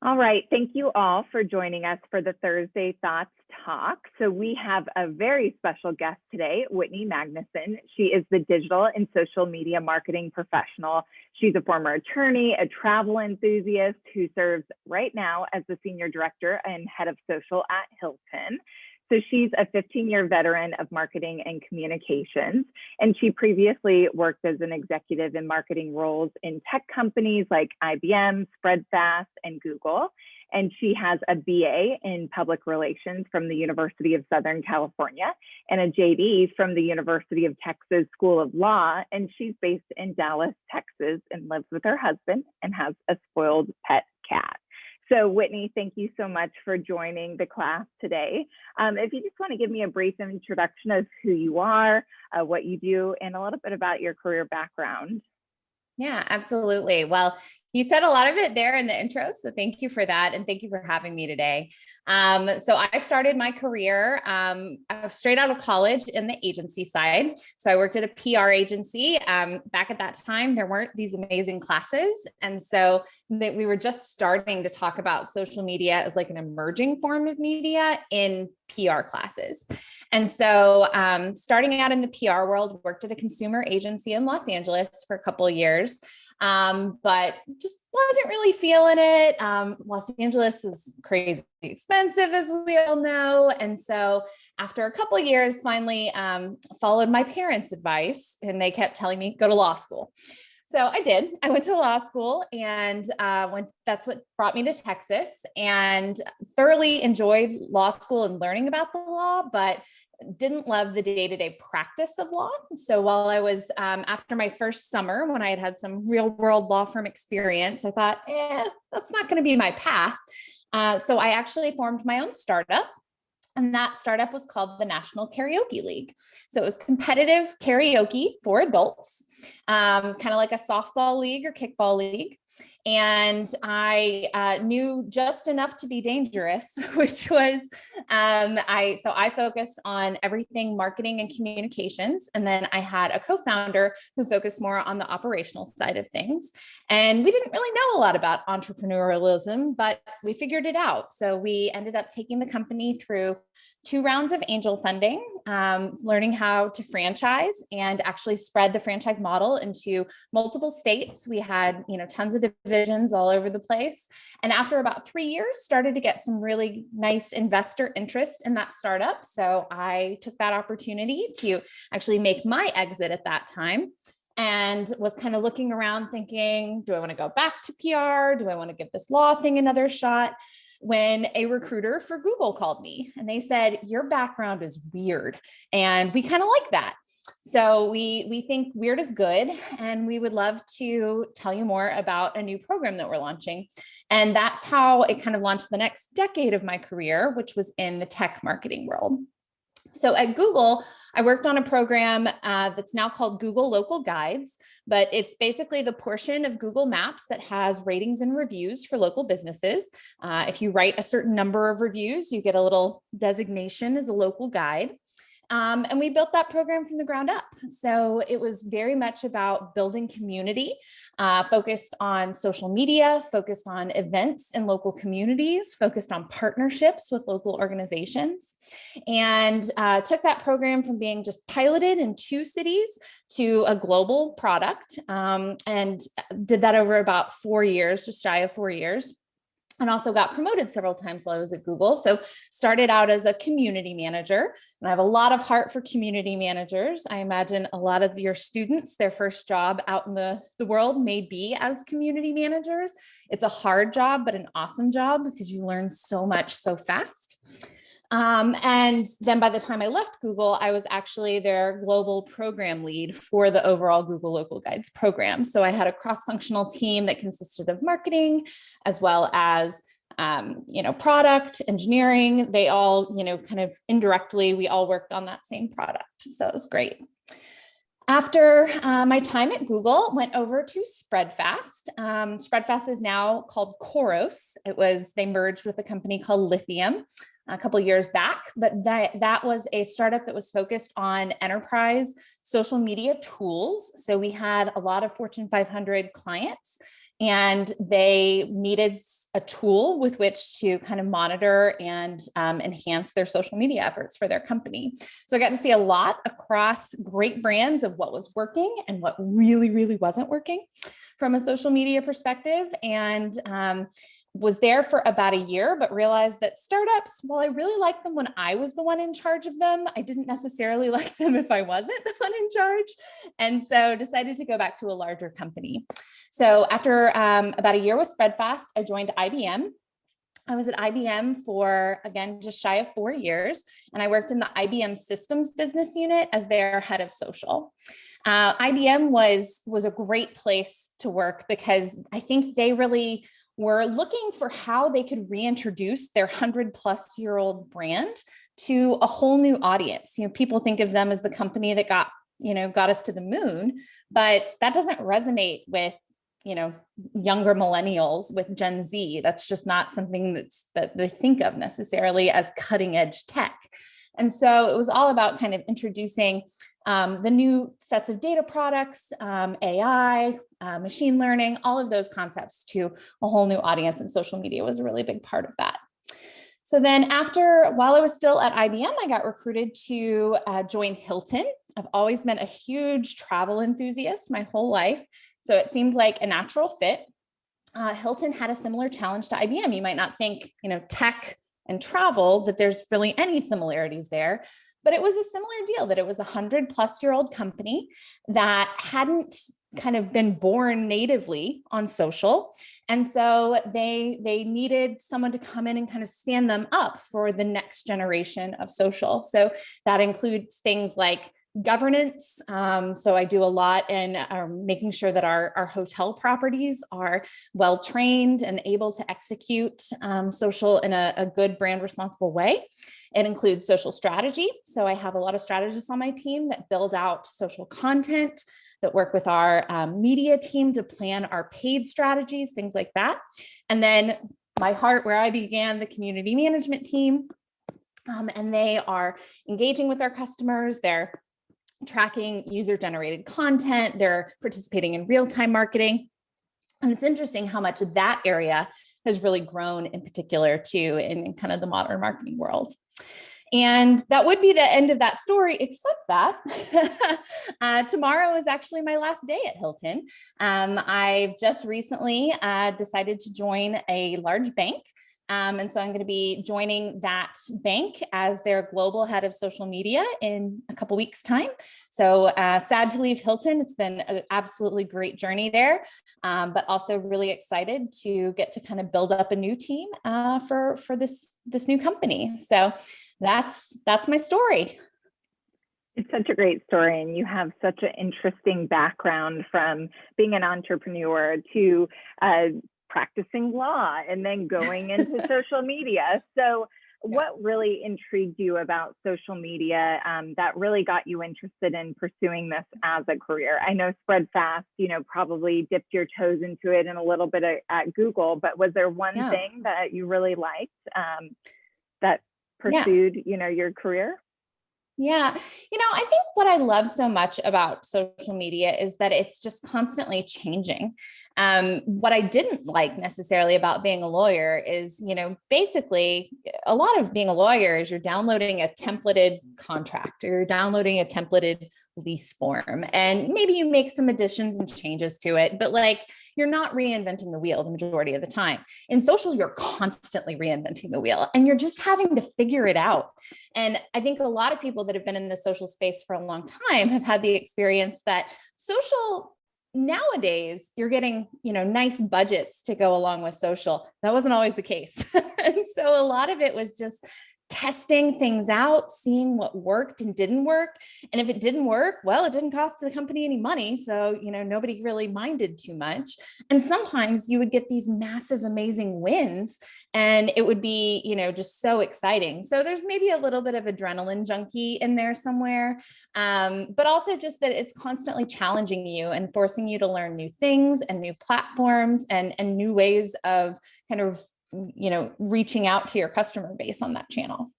All right. Thank you all for joining us for the Thursday Thoughts Talk. So we have a very special guest today, Whitney Magnuson. She is the digital and social media marketing professional. She's a former attorney, a travel enthusiast who serves right now as the senior director and head of social at Hilton. So she's a 15-year veteran of marketing and communications, and she previously worked as an executive in marketing roles in tech companies like IBM, Spreadfast, and Google. And she has a BA in public relations from the University of Southern California and a JD from the University of Texas School of Law. And she's based in Dallas, Texas, and lives with her husband and has a spoiled pet cat. So Whitney, thank you so much for joining the class today. If you just want to give me a brief introduction of who you are, what you do, and a little bit about your career background. Yeah, absolutely. Well, you said a lot of it there in the intro, so thank you for that. And thank you for having me today. So I started my career straight out of college in the agency side. So I worked at a PR agency. Back at that time, there weren't these amazing classes. And so we were just starting to talk about social media as like an emerging form of media in PR classes. And so starting out in the PR world, worked at a consumer agency in Los Angeles for a couple of years. But just wasn't really feeling it. Los Angeles is crazy expensive, as we all know. And so after a couple of years, finally followed my parents' advice, and they kept telling me, go to law school. So I did. I went to law school, and that's what brought me to Texas, and thoroughly enjoyed law school and learning about the law, but didn't love the day-to-day practice of law. So while I was, after my first summer, when I had some real world law firm experience, I thought, that's not going to be my path. So I actually formed my own startup. And that startup was called the National Karaoke League. So it was competitive karaoke for adults, kind of like a softball league or kickball league. And I knew just enough to be dangerous, which was, I focused on everything marketing and communications. And then I had a co-founder who focused more on the operational side of things. And we didn't really know a lot about entrepreneurialism, but we figured it out. So we ended up taking the company through 2 rounds of angel funding, learning how to franchise and actually spread the franchise model into multiple states. We had, tons of divisions all over the place. And after about 3 years, started to get some really nice investor interest in that startup. So I took that opportunity to actually make my exit at that time, and was kind of looking around thinking, do I want to go back to PR? Do I want to give this law thing another shot? When a recruiter for Google called me, and they said, your background is weird. And we kind of like that. So we think weird is good. And we would love to tell you more about a new program that we're launching. And that's how it kind of launched the next decade of my career, which was in the tech marketing world. So at Google, I worked on a program that's now called Google Local Guides, but it's basically the portion of Google Maps that has ratings and reviews for local businesses. If you write a certain number of reviews, you get a little designation as a local guide. And we built that program from the ground up. So it was very much about building community, focused on social media, focused on events in local communities, focused on partnerships with local organizations, and took that program from being just piloted in 2 cities to a global product, and did that over about 4 years, just shy of 4 years. And also got promoted several times while I was at Google. So started out as a community manager, and I have a lot of heart for community managers. I imagine a lot of your students, their first job out in the world may be as community managers. It's a hard job, but an awesome job because you learn so much so fast. And then by the time I left Google, I was actually their global program lead for the overall Google Local Guides program. So I had a cross-functional team that consisted of marketing as well as product, engineering. They all, kind of indirectly, we all worked on that same product. So it was great. After my time at Google, went over to Spreadfast. Spreadfast is now called Khoros. They merged with a company called Lithium a couple of years back, but that was a startup that was focused on enterprise social media tools. So we had a lot of Fortune 500 clients, and they needed a tool with which to kind of monitor and enhance their social media efforts for their company. So I got to see a lot across great brands of what was working and what really, really wasn't working from a social media perspective. And was there for about a year, but realized that startups, while I really liked them when I was the one in charge of them, I didn't necessarily like them if I wasn't the one in charge. And so decided to go back to a larger company. So after about a year with Spreadfast, I joined IBM. I was at IBM for, again, just shy of 4 years, and I worked in the IBM Systems business unit as their head of social. IBM was a great place to work because I think they really were looking for how they could reintroduce their 100-plus-year-old brand to a whole new audience. You know, people think of them as the company that got us to the moon, but that doesn't resonate with younger millennials, with Gen Z. That's just not something that they think of necessarily as cutting edge tech. And so it was all about kind of introducing the new sets of data products, AI, machine learning, all of those concepts to a whole new audience, and social media was a really big part of that. So then while I was still at IBM, I got recruited to join Hilton. I've always been a huge travel enthusiast my whole life, so it seemed like a natural fit. Hilton had a similar challenge to IBM. You might not think, tech and travel, that there's really any similarities there, but it was a similar deal, that it was a 100-plus-year-old company that hadn't kind of been born natively on social. And so they needed someone to come in and kind of stand them up for the next generation of social. So that includes things like governance. So I do a lot in making sure that our hotel properties are well trained and able to execute social in a good brand responsible way. It includes social strategy. So I have a lot of strategists on my team that build out social content, that work with our media team to plan our paid strategies, things like that. And then my heart, where I began, the community management team. And they are engaging with our customers. They're tracking user-generated content. They're participating in real-time marketing. And it's interesting how much of that area has really grown in particular too in kind of the modern marketing world. And that would be the end of that story, except that tomorrow is actually my last day at Hilton. I've just recently decided to join a large bank. And so I'm going to be joining that bank as their global head of social media in a couple weeks' time. So sad to leave Hilton. It's been an absolutely great journey there, but also really excited to get to kind of build up a new team for this new company. So that's my story. It's such a great story, and you have such an interesting background from being an entrepreneur to practicing law and then going into social media. So what really intrigued you about social media that really got you interested in pursuing this as a career? I know Spreadfast, probably dipped your toes into it and a little bit at Google, but was there one thing that you really liked that pursued, your career? Yeah. I think what I love so much about social media is that it's just constantly changing. What I didn't like necessarily about being a lawyer is, basically a lot of being a lawyer is you're downloading a templated contract or you're downloading a templated lease form, and maybe you make some additions and changes to it, but you're not reinventing the wheel the majority of the time. In social, you're constantly reinventing the wheel and you're just having to figure it out. And I think a lot of people that have been in the social space for a long time have had the experience that social nowadays, you're getting, nice budgets to go along with social. That wasn't always the case. And so a lot of it was just testing things out, seeing what worked and didn't work. And if it didn't work, well, it didn't cost the company any money. So, nobody really minded too much. And sometimes you would get these massive, amazing wins and it would be, just so exciting. So there's maybe a little bit of adrenaline junkie in there somewhere. But also just that it's constantly challenging you and forcing you to learn new things and new platforms and new ways of kind of reaching out to your customer base on that channel.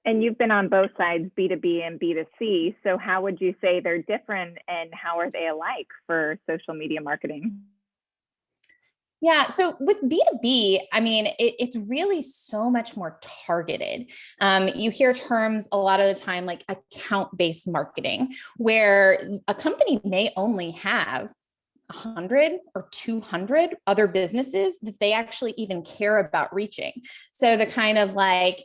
And you've been on both sides, B2B and B2C. So how would you say they're different and how are they alike for social media marketing? Yeah. So with B2B, I mean, it's really so much more targeted. You hear terms a lot of the time like account-based marketing, where a company may only have 100 or 200 other businesses that they actually even care about reaching. So the kind of like,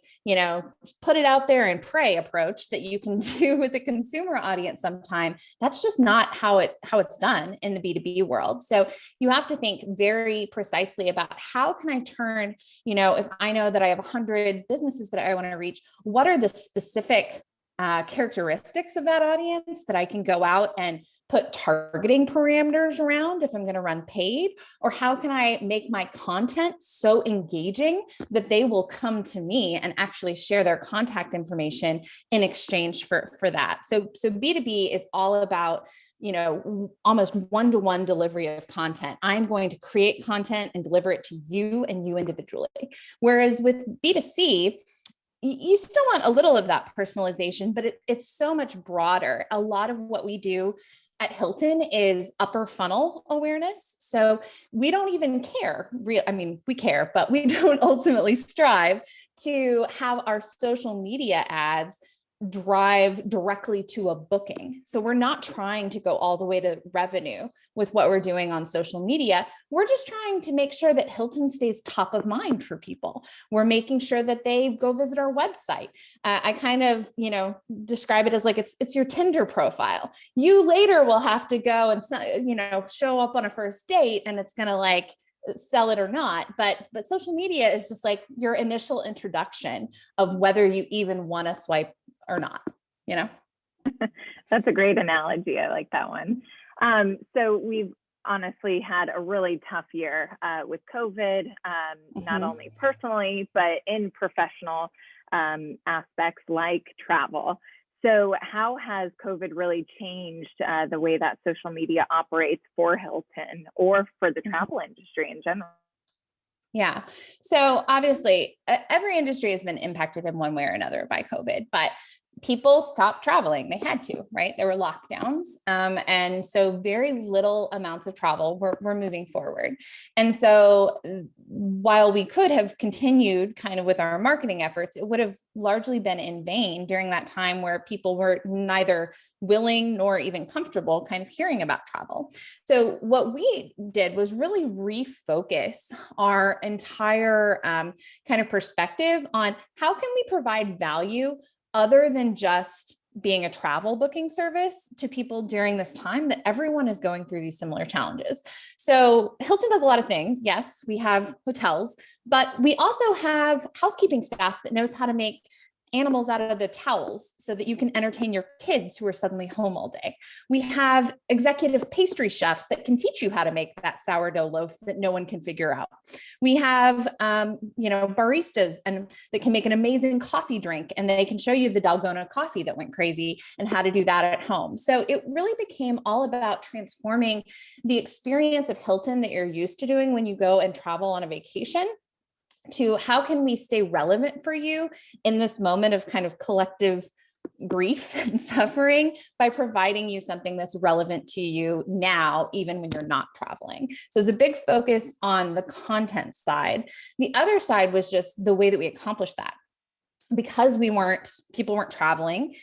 put it out there and pray approach that you can do with the consumer audience sometime, that's just not how it's done in the B2B world. So you have to think very precisely about how can I turn, if I know that I have 100 businesses that I want to reach, what are the specific characteristics of that audience that I can go out and put targeting parameters around if I'm going to run paid? Or how can I make my content so engaging that they will come to me and actually share their contact information in exchange for that? So B2B is all about almost one-to-one delivery of content. I'm going to create content and deliver it to you and you individually. Whereas with B2C, you still want a little of that personalization, but it's so much broader. A lot of what we do at Hilton is upper funnel awareness. So we don't even care. We care, but we don't ultimately strive to have our social media ads drive directly to a booking. So we're not trying to go all the way to revenue with what we're doing on social media. We're just trying to make sure that Hilton stays top of mind for people. We're making sure that they go visit our website. I kind of, describe it as like it's your Tinder profile. You later will have to go and, show up on a first date, and it's going to like sell it or not, but social media is just like your initial introduction of whether you even want to swipe or not. That's a great analogy. I like that one. So we've honestly had a really tough year with COVID, not only personally, but in professional aspects like travel. So how has COVID really changed the way that social media operates for Hilton or for the travel industry in general? Yeah. So obviously, every industry has been impacted in one way or another by COVID, but people stopped traveling. They had to, right? There were lockdowns. And so very little amounts of travel were moving forward. And so while we could have continued kind of with our marketing efforts, it would have largely been in vain during that time where people were neither willing nor even comfortable kind of hearing about travel. So what we did was really refocus our entire kind of perspective on how can we provide value other than just being a travel booking service to people during this time that everyone is going through these similar challenges. So Hilton does a lot of things. Yes, we have hotels, but we also have housekeeping staff that knows how to make animals out of the towels so that you can entertain your kids who are suddenly home all day. We have executive pastry chefs that can teach you how to make that sourdough loaf that no one can figure out. We have, baristas and that can make an amazing coffee drink, and they can show you the Dalgona coffee that went crazy and how to do that at home. So it really became all about transforming the experience of Hilton that you're used to doing when you go and travel on a vacation to how can we stay relevant for you in this moment of kind of collective grief and suffering by providing you something that's relevant to you now, even when you're not traveling. So it's a big focus on the content side. The other side was just the way that we accomplished that. Because people weren't traveling,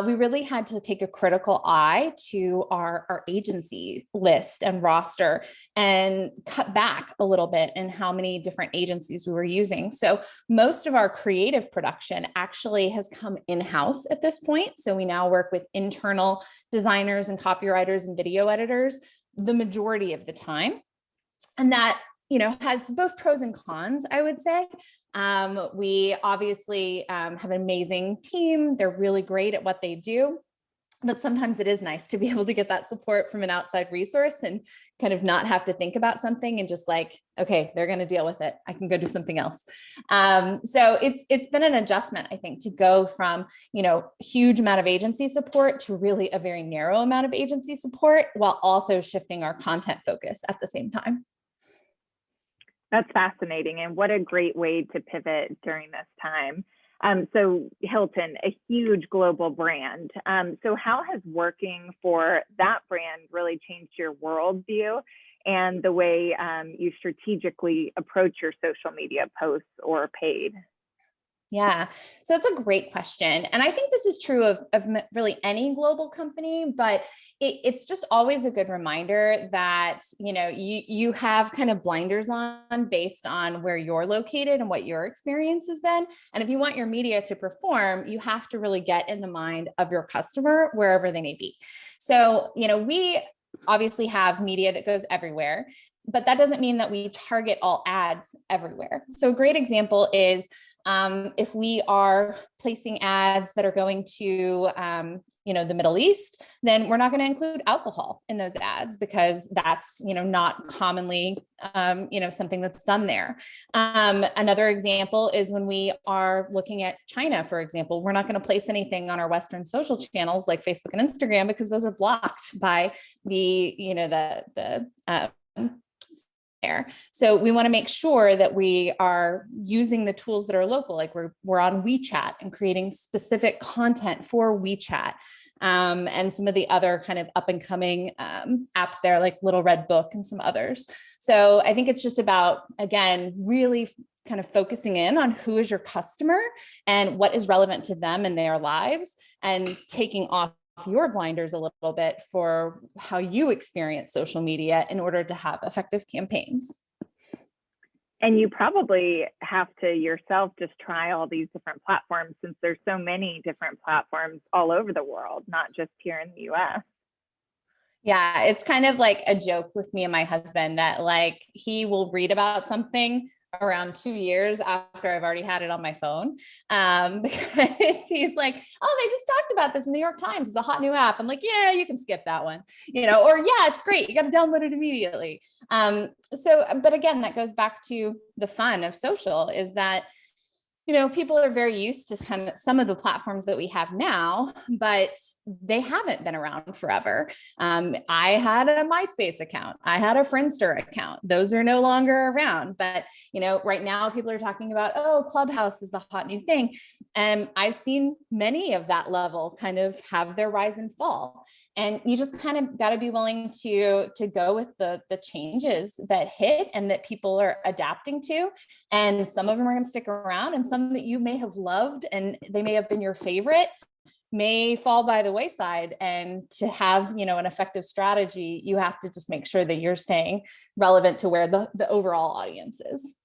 we really had to take a critical eye to our agency list and roster and cut back a little bit in how many different agencies we were using. So most of our creative production actually has come in-house at this point. So we now work with internal designers and copywriters and video editors the majority of the time. And that has both pros and cons, I would say. We obviously have an amazing team. They're really great at what they do. But sometimes it is nice to be able to get that support from an outside resource and kind of not have to think about something and just like, okay, they're going to deal with it. I can go do something else. So it's been an adjustment, I think, to go from, huge amount of agency support to really a very narrow amount of agency support while also shifting our content focus at the same time. That's fascinating. And what a great way to pivot during this time. So Hilton, a huge global brand. So how has working for that brand really changed your worldview? and the way you strategically approach your social media posts or paid? Yeah, so that's a great question. And I think this is true of really any global company, but it's just always a good reminder that, you have kind of blinders on based on where you're located and what your experience has been. And if you want your media to perform, you have to really get in the mind of your customer wherever they may be. So, we obviously have media that goes everywhere, but that doesn't mean that we target all ads everywhere. So a great example is if we are placing ads that are going to, the Middle East, then we're not going to include alcohol in those ads because that's, not commonly, something that's done there. Another example is when we are looking at China, for example, we're not going to place anything on our Western social channels like Facebook and Instagram because those are blocked by the there. So we want to make sure that we are using the tools that are local, like we're on WeChat and creating specific content for WeChat, and some of the other kind of up and coming apps there, like Little Red Book and some others. So I think it's just about, again, really kind of focusing in on who is your customer and what is relevant to them in their lives, and taking off your blinders a little bit for how you experience social media in order to have effective campaigns. And you probably have to yourself just try all these different platforms, since there's so many different platforms all over the world, not just here in the US. Yeah, it's kind of like a joke with me and my husband that like he will read about something around 2 years after I've already had it on my phone, because he's like, oh, they just talked about this in the New York Times. It's a hot new app. I'm like, yeah, you can skip that one, or yeah, it's great. You got to download it immediately. But again, that goes back to the fun of social, is that people are very used to kind of some of the platforms that we have now, but they haven't been around forever. I had a MySpace account. I had a Friendster account. Those are no longer around. But, right now people are talking about, oh, Clubhouse is the hot new thing. And I've seen many of that level kind of have their rise and fall. And you just kind of got to be willing to go with the changes that hit and that people are adapting to. And some of them are going to stick around, and some that you may have loved and they may have been your favorite may fall by the wayside. And to have, an effective strategy, you have to just make sure that you're staying relevant to where the overall audience is.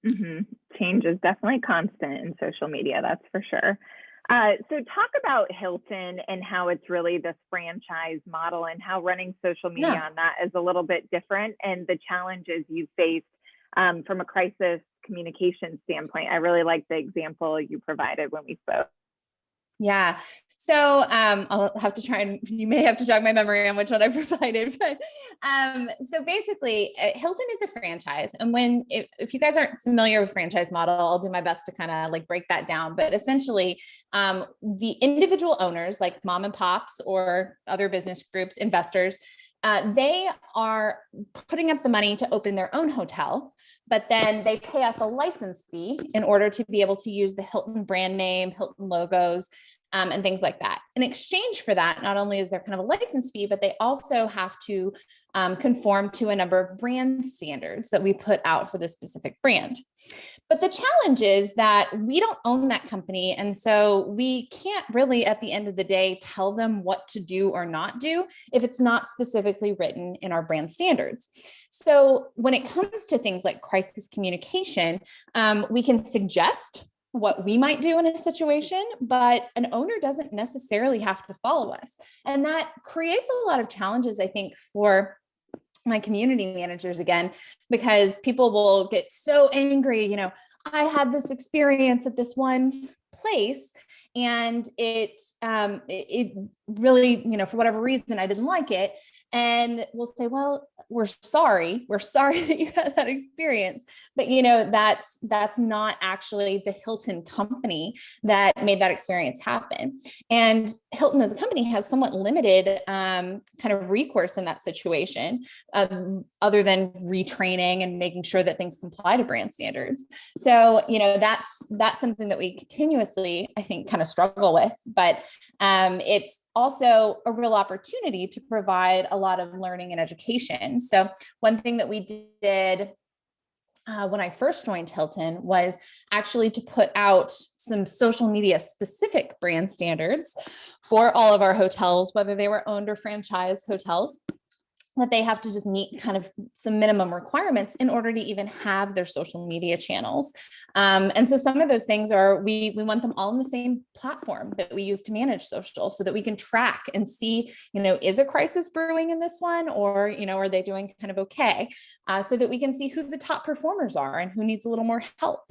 Mm-hmm. Change is definitely constant in social media, that's for sure. So talk about Hilton and how it's really this franchise model, and how running social media on that is a little bit different, and the challenges you faced from a crisis communication standpoint. I really like the example you provided when we spoke. Yeah. So I'll have to try, and you may have to jog my memory on which one I provided. But so basically, Hilton is a franchise. And if you guys aren't familiar with franchise model, I'll do my best to kind of like break that down. But essentially, the individual owners, like mom and pops or other business groups, investors, they are putting up the money to open their own hotel, but then they pay us a license fee in order to be able to use the Hilton brand name, Hilton logos, and things like that. In exchange for that, not only is there kind of a license fee, but they also have to conform to a number of brand standards that we put out for this specific brand. But the challenge is that we don't own that company. And so we can't really, at the end of the day, tell them what to do or not do if it's not specifically written in our brand standards. So when it comes to things like crisis communication, we can suggest what we might do in a situation, but an owner doesn't necessarily have to follow us. And that creates a lot of challenges, I think, for my community managers, again, because people will get so angry. I had this experience at this one place, and it really, for whatever reason, I didn't like it. And we'll say, well, we're sorry that you had that experience, but that's not actually the Hilton company that made that experience happen. And Hilton as a company has somewhat limited kind of recourse in that situation, other than retraining and making sure that things comply to brand standards. So, that's something that we continuously, I think, kind of struggle with, but also a real opportunity to provide a lot of learning and education. So one thing that we did when I first joined Hilton was actually to put out some social media specific brand standards for all of our hotels, whether they were owned or franchise hotels, that they have to just meet kind of some minimum requirements in order to even have their social media channels. And so some of those things are, we want them all in the same platform that we use to manage social, so that we can track and see, is a crisis brewing in this one, or, are they doing kind of okay? So that we can see who the top performers are and who needs a little more help.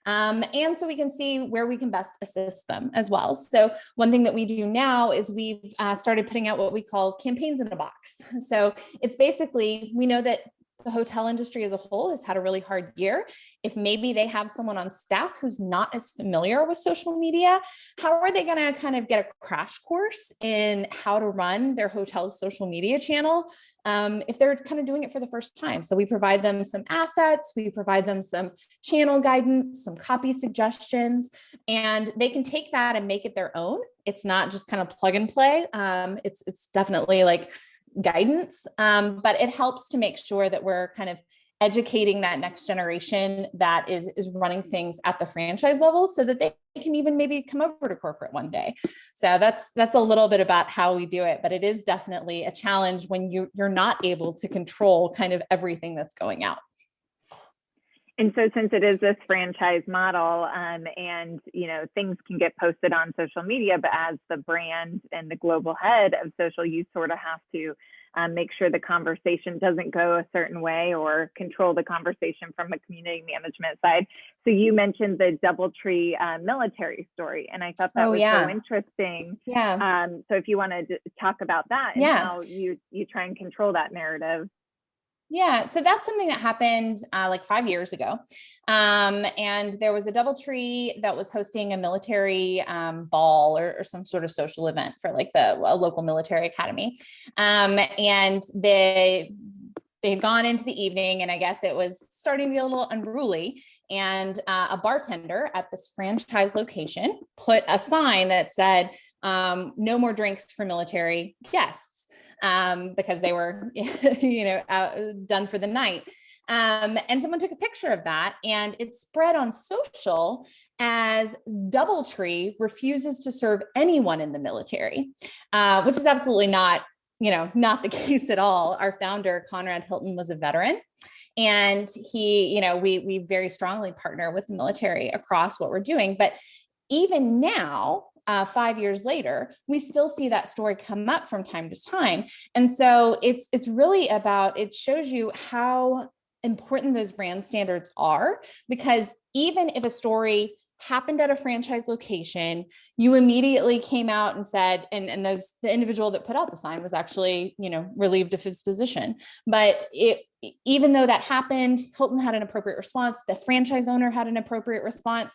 And so we can see where we can best assist them as well. So one thing that we do now is we've started putting out what we call campaigns in a box. So it's basically, we know that the hotel industry as a whole has had a really hard year. If maybe they have someone on staff who's not as familiar with social media, how are they going to kind of get a crash course in how to run their hotel's social media channel if they're kind of doing it for the first time? So we provide them some assets, we provide them some channel guidance, some copy suggestions, and they can take that and make it their own. It's not just kind of plug and play. It's definitely like guidance, but it helps to make sure that we're kind of educating that next generation that is running things at the franchise level, so that they can even maybe come over to corporate one day. So that's a little bit about how we do it, but it is definitely a challenge when you're not able to control kind of everything that's going out. And so since it is this franchise model, and things can get posted on social media, but as the brand and the global head of social, you sort of have to make sure the conversation doesn't go a certain way, or control the conversation from a community management side. So you mentioned the DoubleTree military story, and I thought that was so interesting. Yeah. So if you want to talk about that and how you try and control that narrative. Yeah, so that's something that happened like 5 years ago. And there was a DoubleTree that was hosting a military ball or some sort of social event for like a local military academy. And they had gone into the evening, and I guess it was starting to be a little unruly. And a bartender at this franchise location put a sign that said, no more drinks for military guests. Because they were, done for the night. And someone took a picture of that, and it spread on social as DoubleTree refuses to serve anyone in the military, which is absolutely not the case at all. Our founder, Conrad Hilton, was a veteran. And he, we very strongly partner with the military across what we're doing. But even now, 5 years later, we still see that story come up from time to time. And so it's really about, it shows you how important those brand standards are, because even if a story happened at a franchise location, you immediately came out and said, and the individual that put out the sign was actually, relieved of his position. But even though that happened, Hilton had an appropriate response, the franchise owner had an appropriate response.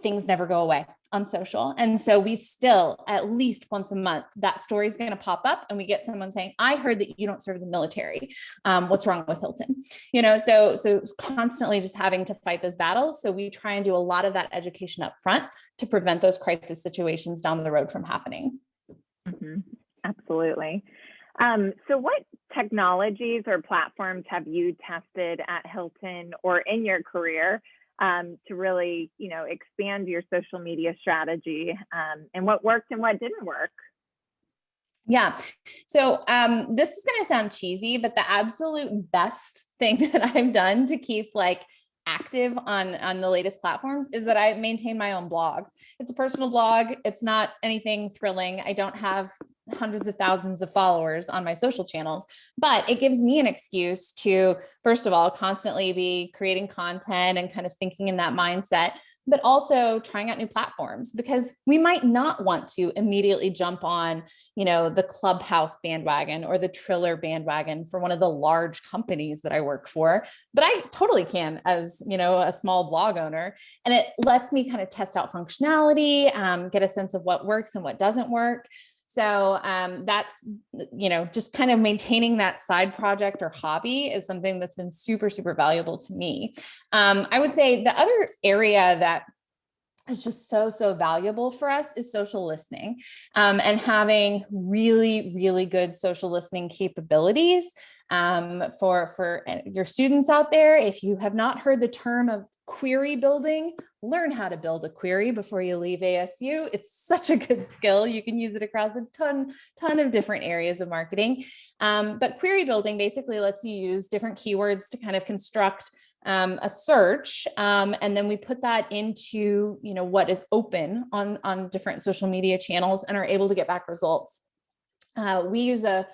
Things never go away on social. And so we still, at least once a month, that story is going to pop up, and we get someone saying, I heard that you don't serve the military. What's wrong with Hilton? So constantly just having to fight those battles. So we try and do a lot of that education up front to prevent those crisis situations down the road from happening. Mm-hmm. Absolutely. So what technologies or platforms have you tested at Hilton or in your career to really, expand your social media strategy, and what worked and what didn't work? Yeah. So this is going to sound cheesy, but the absolute best thing that I've done to keep active on the latest platforms is that I maintain my own blog. It's a personal blog. It's not anything thrilling. I don't have hundreds of thousands of followers on my social channels, but it gives me an excuse to, first of all, constantly be creating content and kind of thinking in that mindset, but also trying out new platforms, because we might not want to immediately jump on, the Clubhouse bandwagon or the Triller bandwagon for one of the large companies that I work for, but I totally can as, a small blog owner. And it lets me kind of test out functionality, get a sense of what works and what doesn't work. So that's, just kind of maintaining that side project or hobby is something that's been super, super valuable to me. I would say the other area that is just so valuable for us is social listening, and having really good social listening capabilities. For your students out there, if you have not heard the term of query building, learn how to build a query before you leave ASU. It's such a good skill. You can use it across a ton of different areas of marketing. But query building basically lets you use different keywords to kind of construct a search, and then we put that into, what is open on different social media channels and are able to get back results. We use a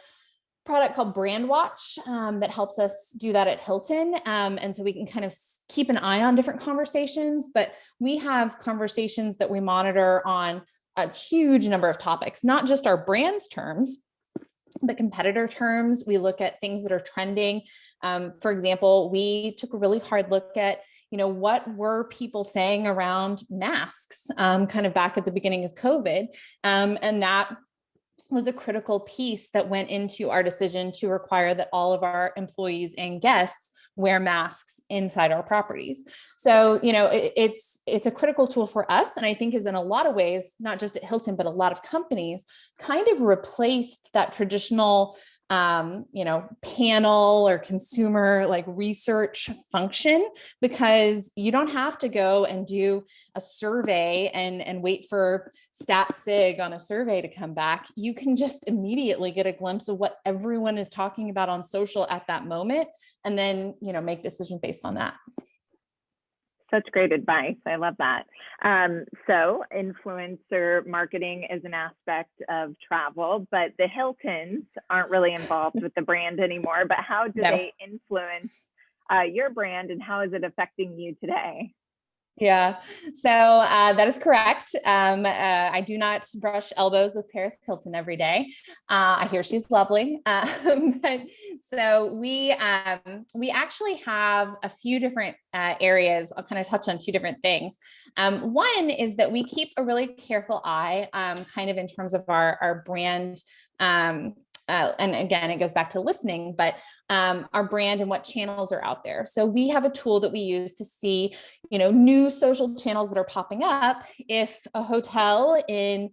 product called Brand Watch that helps us do that at Hilton. And so we can kind of keep an eye on different conversations, but we have conversations that we monitor on a huge number of topics, not just our brand's terms, but competitor terms. We look at things that are trending. For example, we took a really hard look at, what were people saying around masks, kind of back at the beginning of COVID. And that was a critical piece that went into our decision to require that all of our employees and guests wear masks inside our properties. So, it's a critical tool for us. And I think is in a lot of ways, not just at Hilton, but a lot of companies kind of replaced that traditional panel or consumer like research function, because you don't have to go and do a survey and wait for stat sig on a survey to come back. You can just immediately get a glimpse of what everyone is talking about on social at that moment, and then, make decisions based on that. Such great advice. I love that. So influencer marketing is an aspect of travel, but the Hiltons aren't really involved with the brand anymore. But how do they influence your brand, and how is it affecting you today? Yeah, so that is correct. I do not brush elbows with Paris Hilton every day. I hear she's lovely. So we actually have a few different areas. I'll kind of touch on two different things. One is that we keep a really careful eye, kind of in terms of our brand. And again, it goes back to listening, but our brand and what channels are out there. So we have a tool that we use to see, new social channels that are popping up. If a hotel in,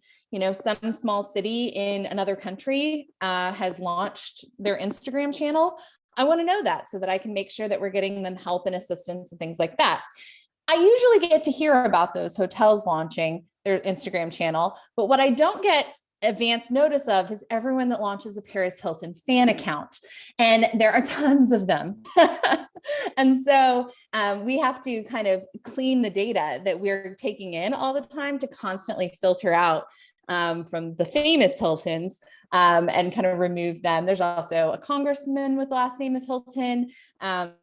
some small city in another country has launched their Instagram channel, I want to know that so that I can make sure that we're getting them help and assistance and things like that. I usually get to hear about those hotels launching their Instagram channel, but what I don't get advance notice of is everyone that launches a Paris Hilton fan account. And there are tons of them. And so we have to kind of clean the data that we're taking in all the time to constantly filter out from the famous Hiltons and kind of remove them. There's also a congressman with the last name of Hilton.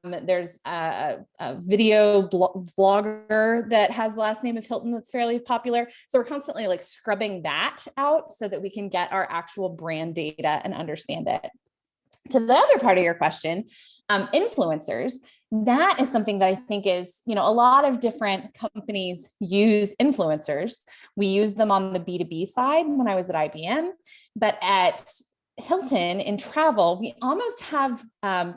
There's a video vlogger that has the last name of Hilton that's fairly popular. So we're constantly like scrubbing that out so that we can get our actual brand data and understand it. To the other part of your question, influencers, that is something that I think is, a lot of different companies use influencers. We use them on the B2B side when I was at IBM, but at Hilton in travel, we almost have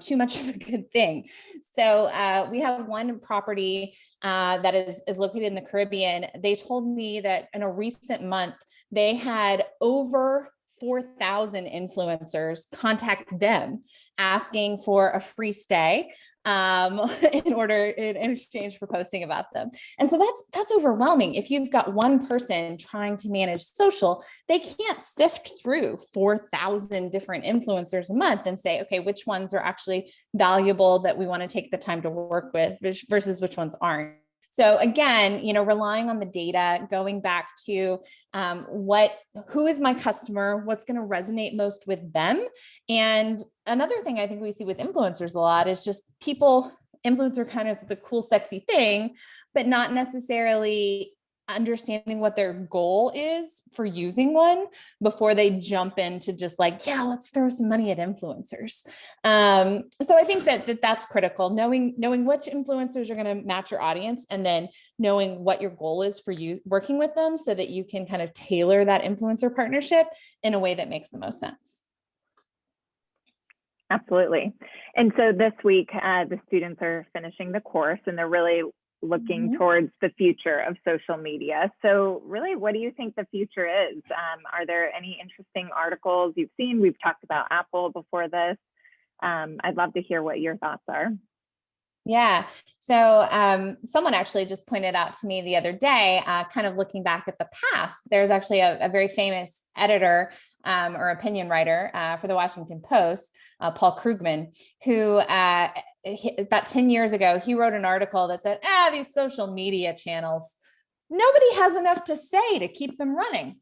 too much of a good thing. So we have one property that is located in the Caribbean. They told me that in a recent month, they had over 4,000 influencers contact them asking for a free stay in exchange for posting about them. And so that's overwhelming. If you've got one person trying to manage social, they can't sift through 4,000 different influencers a month and say, okay, which ones are actually valuable that we want to take the time to work with versus which ones aren't. So again, relying on the data, going back to who is my customer, what's going to resonate most with them. And another thing I think we see with influencers a lot is just influencer kind of the cool, sexy thing, but not necessarily understanding what their goal is for using one before they jump into just like, yeah, let's throw some money at influencers. So I think that's critical, knowing which influencers are going to match your audience, and then knowing what your goal is for you working with them so that you can kind of tailor that influencer partnership in a way that makes the most sense. Absolutely. And so this week, the students are finishing the course, and they're really looking towards the future of social media. So really, what do you think the future is? Are there any interesting articles you've seen? We've talked about Apple before this. I'd love to hear what your thoughts are. Yeah. So someone actually just pointed out to me the other day, kind of looking back at the past, there's actually a very famous editor or opinion writer for the Washington Post, Paul Krugman, who about 10 years ago, he wrote an article that said, these social media channels, nobody has enough to say to keep them running.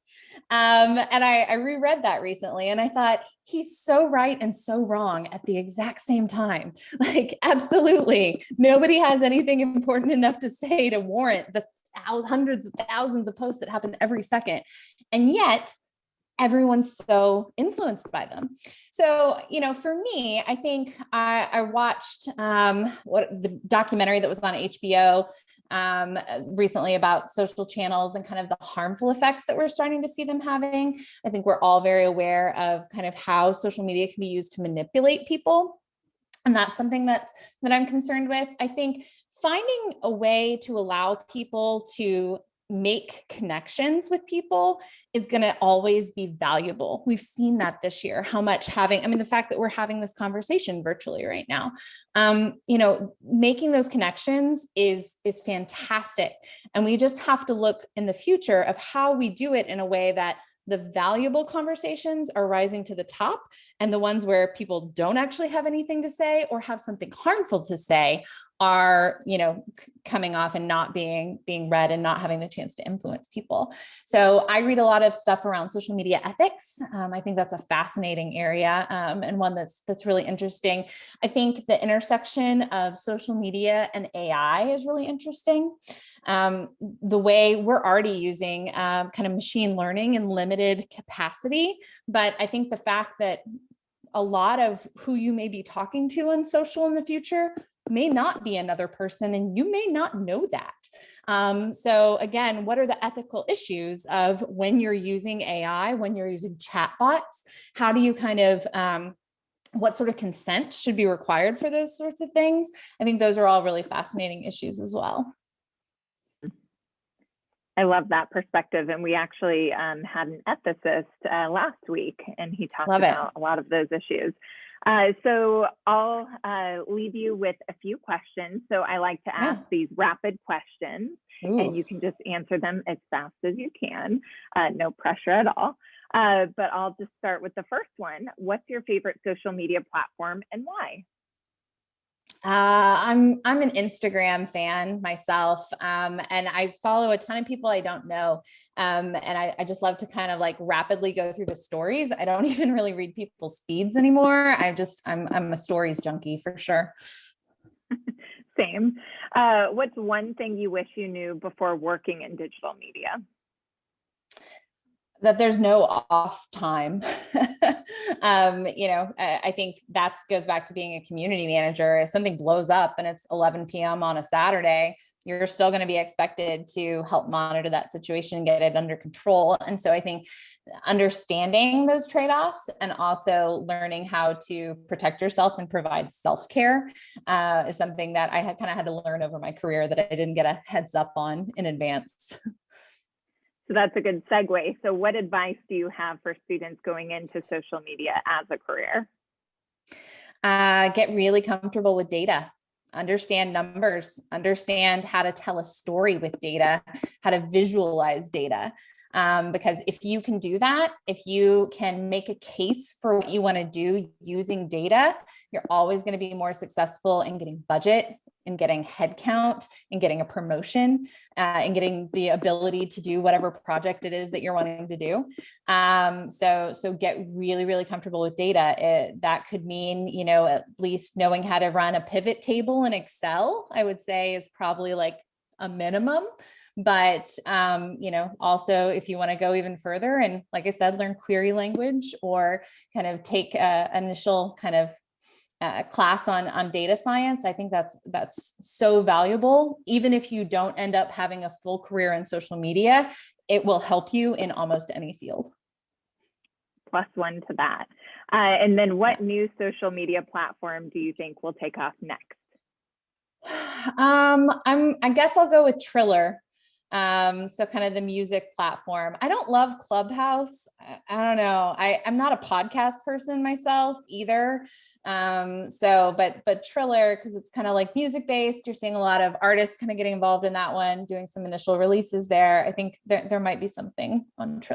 And I reread that recently and I thought he's so right and so wrong at the exact same time. Like, absolutely. Nobody has anything important enough to say to warrant the hundreds of thousands of posts that happen every second. And yet everyone's so influenced by them. So, for me, I think I watched the documentary that was on HBO recently about social channels and kind of the harmful effects that we're starting to see them having. I think we're all very aware of kind of how social media can be used to manipulate people. And that's something that I'm concerned with. I think finding a way to allow people to make connections with people is going to always be valuable. We've seen that this year, how much the fact that we're having this conversation virtually right now, making those connections is fantastic. And we just have to look in the future of how we do it in a way that the valuable conversations are rising to the top, and the ones where people don't actually have anything to say or have something harmful to say are, coming off and not being read and not having the chance to influence people. So I read a lot of stuff around social media ethics. I think that's a fascinating area and one that's really interesting. I think the intersection of social media and AI is really interesting. The way we're already using kind of machine learning in limited capacity, but I think the fact that a lot of who you may be talking to on social in the future may not be another person, and you may not know that. So again, what are the ethical issues of when you're using AI, when you're using chatbots? How do you kind of, what sort of consent should be required for those sorts of things? I think those are all really fascinating issues as well. I love that perspective. And we actually had an ethicist last week, and he talked about a lot of those issues. So I'll leave you with a few questions. So I like to ask these rapid questions, and you can just answer them as fast as you can. No pressure at all. But I'll just start with the first one. What's your favorite social media platform and why? I'm an Instagram fan myself, and I follow a ton of people I don't know, and I just love to kind of like rapidly go through the stories. I don't even really read people's feeds anymore. I'm a stories junkie for sure. Same. What's one thing you wish you knew before working in digital media? That there's no off time. I think that goes back to being a community manager. If something blows up and it's 11 p.m. on a Saturday, you're still going to be expected to help monitor that situation and get it under control. And so I think understanding those trade-offs and also learning how to protect yourself and provide self-care is something that I kind of had to learn over my career that I didn't get a heads up on in advance. So that's a good segue. So what advice do you have for students going into social media as a career? Get really comfortable with data, understand numbers, understand how to tell a story with data, how to visualize data. Because if you can do that, if you can make a case for what you want to do using data, you're always going to be more successful in getting budget, in getting headcount, in getting a promotion, and getting the ability to do whatever project it is that you're wanting to do. So get really, really comfortable with data. That could mean, at least knowing how to run a pivot table in Excel, I would say is probably like a minimum. But, also if you want to go even further and, like I said, learn query language or kind of take an initial kind of class on data science, I think that's so valuable. Even if you don't end up having a full career in social media, it will help you in almost any field. +1 to that. And then what new social media platform do you think will take off next? I guess I'll go with Triller. So kind of the music platform. I don't love Clubhouse. I don't know. I'm not a podcast person myself either. But Triller, because it's kind of like music based, you're seeing a lot of artists kind of getting involved in that one, doing some initial releases there. I think there might be something on Triller.